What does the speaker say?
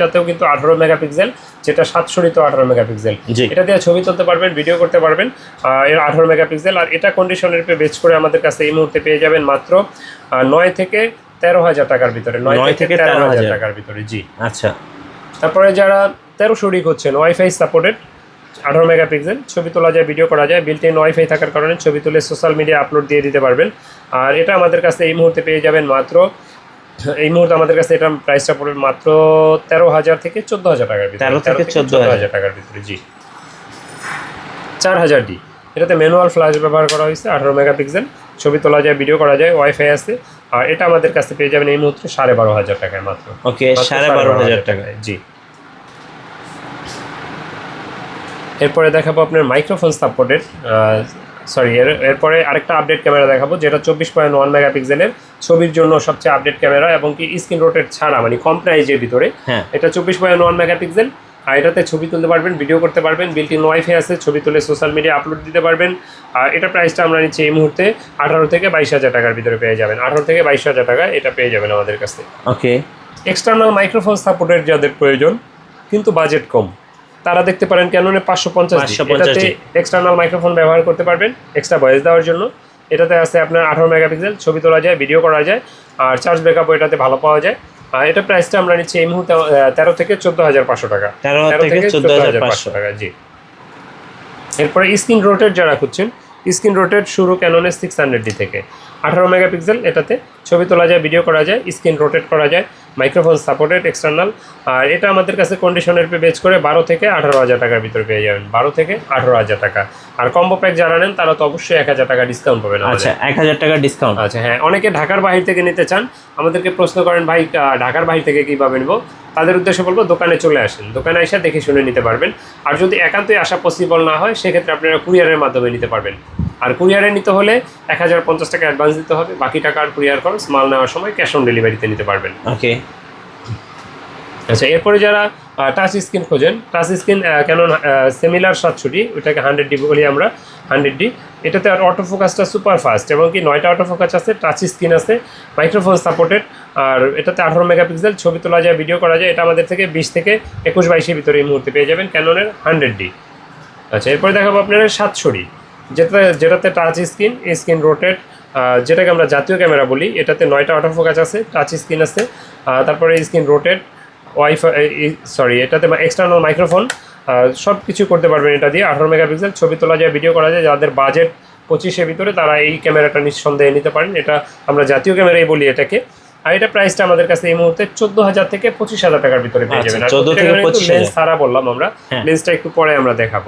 এটাতেও কিন্তু 18 মেগাপিক্সেল, যেটা 700 18 মেগাপিক্সেল। এটা দিয়ে ছবি তুলতে পারবেন, ভিডিও করতে পারবেন। এর 18 মেগাপিক্সেল। আর এটা কন্ডিশনের উপরে বেচ করে আমাদের কাছে এই মুহূর্তে পেয়ে যাবেন মাত্র 9 থেকে 13,000 টাকার ভিতরে। 9 থেকে 13,000 টাকার ভিতরে। জি আচ্ছা। তারপরে যারা 1300 হচ্ছেন, ওয়াইফাই সাপোর্টেড, 18 মেগাপিক্সেল, ছবি তোলা যায়, ভিডিও করা যায়। বিল্ট ইন ওয়াইফাই থাকার কারণে ছবি তুলে সোশ্যাল মিডিয়া আপলোড দিয়ে দিতে পারবেন। আর এটা আমাদের কাছে এই মুহূর্তে পেয়ে যাবেন মাত্র, এই মুহূর্তে আমাদের কাছে এটা প্রাইসটা পড়বে মাত্র 13,000 থেকে 14,000 টাকার ভিতরে। 13 থেকে 14,000 টাকার ভিতরে। জি 4000D। এটাতে ম্যানুয়াল ফ্ল্যাশ ব্যবহার করা হয়েছে, 18 মেগাপিক্সেল, ছবি তোলা যায়, ভিডিও করা যায়, ওয়াইফাই আছে। আর এটা আমাদের কাছে পেয়ে যাবেন এই মুহূর্তে 12,500 টাকায় মাত্র। ওকে, 12,500 টাকায়। জি। এরপরে দেখাবো আপনার মাইক্রোফোন সাপোর্টেড, এরপরে আরেকটা আপডেট ক্যামেরা দেখাবো, যেটা 24.1 মেগাপিক্সেলের, ছবির জন্য সবচেয়ে আপডেট ক্যামেরা, এবং কি স্ক্রিন রোটেট ছাড়া, মানে কম প্রাইজের ভিতরে। এটা 24.1 মেগাপিক্সেল। আর এটাতে ছবি তুলতে পারবেন, ভিডিও করতে পারবেন, বিল্ট ইন ওয়াইফাই আছে, ছবি তুলে সোশ্যাল মিডিয়া আপলোড দিতে পারবেন। আর এটা প্রাইসটা আমরা নিচ্ছি এই মুহূর্তে 18 থেকে 22,000 টাকার ভিতরে পেয়ে যাবেন। 18 থেকে 22,000 টাকা এটা পেয়ে যাবেন আমাদের কাছে। ওকে। এক্সটার্নাল মাইক্রোফোন সাপোর্টের যাদের প্রয়োজন কিন্তু বাজেট কম, তারা দেখতে পারেন ক্যাননের 550। এটাতে এক্সটার্নাল মাইক্রোফোন ব্যবহার করতে পারবেন এক্সট্রা ভয়েস দেওয়ার জন্য। এটাতে আছে আপনার 18 মেগাপিক্সেল, ছবি তোলা যায়, ভিডিও করা যায়, আর চার্জ ব্যাকআপও এটাতে ভালো পাওয়া যায়। আর এটা প্রাইসটা আমরা নিচ্ছি এই মুহূর্তে 13 থেকে 14,500 টাকা। 13 থেকে 14,500 টাকা। জি। এরপরে স্ক্রিন রোটেট যারা খুঁজছেন, স্ক্রিন রোটেট শুরু ক্যাননের 600D থেকে। 18 মেগাপিক্সেল, এটাতে ছবি তোলা যায়, ভিডিও করা যায়, স্ক্রিন রোটেট করা যায়, মাইক্রোফোন সাপোর্টেড এক্সটার্নাল। আর এটা আমাদের কাছে কন্ডিশনের পে বেচ করে 12 থেকে 18,000 টাকার ভিতরে পেয়ে যাবেন। 12 থেকে 18,000 টাকা। আর কম্বো প্যাক যারা নেন তারা তো অবশ্যই 1,000 টাকা ডিসকাউন্ট পাবেন। আচ্ছা, 1,000 টাকা ডিসকাউন্ট। আচ্ছা, হ্যাঁ। অনেকে ঢাকার বাহির থেকে নিতে চান, আমাদেরকে প্রশ্ন করেন ভাই ঢাকার বাহির থেকে কীভাবে নেবো। তাদের উদ্দেশ্যে বলবো দোকানে চলে আসেন, দোকানে এসে দেখে শুনে নিতে পারবেন। আর যদি একান্তই আসা পসিবল না হয়, সেক্ষেত্রে আপনারা কুরিয়ারের মাধ্যমে নিতে পারবেন। আর কুরিয়ারে নিতে হলে 1050 টাকা অ্যাডভান্স দিতে হবে, বাকি টাকা আর কুরিয়ার খরচ, মাল নেওয়ার সময় ক্যাশ অন ডেলিভারিতে নিতে পারবেন। ওকে। আচ্ছা, এরপরে যারা টাচ স্ক্রিন খোঁজেন, touch screen Canon similar 700D, ওইটাকে 100D বলি আমরা, 100D। এটাতে আর অটো ফোকাসটা সুপার ফাস্ট, এবং কি 9টা অটো ফোকাস আছে, টাচ স্ক্রিন আছে, মাইক্রোফোন সাপোর্টেড। আর এটাতে 18 মেগাপিক্সেল, ছবি তোলা যায়, ভিডিও করা যায়। এটা আমাদের থেকে 20 থেকে 21-22-এর ভিতরে এই মুহূর্তে পেয়ে যাবেন ক্যাননের 100D। আচ্ছা, এরপরে দেখাবো আপনার 700D, যেটাতে টাচ স্ক্রিন, স্ক্রিন রোটেট, যেটাকে আমরা জাতীয় ক্যামেরা বলি। এটাতে 9টা অটো ফোকাস আছে, টাচ স্ক্রিন আছে, তারপরে স্ক্রিন রোটেট, এটাতে এক্সটার্নাল মাইক্রোফোন, সব কিছু করতে পারবেন এটা দিয়ে। 18 মেগাপিক্সেল, ছবি তোলা যায়, ভিডিও করা যায়। যাদের বাজেট 25-এর ভিতরে তারা এই ক্যামেরাটা নিঃসন্দেহে নিতে পারেন। এটা আমরা জাতীয় ক্যামেরাই বলি এটাকে। আর এটা প্রাইসটা আমাদের কাছে এই মুহূর্তে 14,000 থেকে 25,000 টাকার ভিতরে পেয়ে যাবেন। আর লেন্স ছাড়া বললাম আমরা, লেন্সটা একটু পরে আমরা দেখাবো।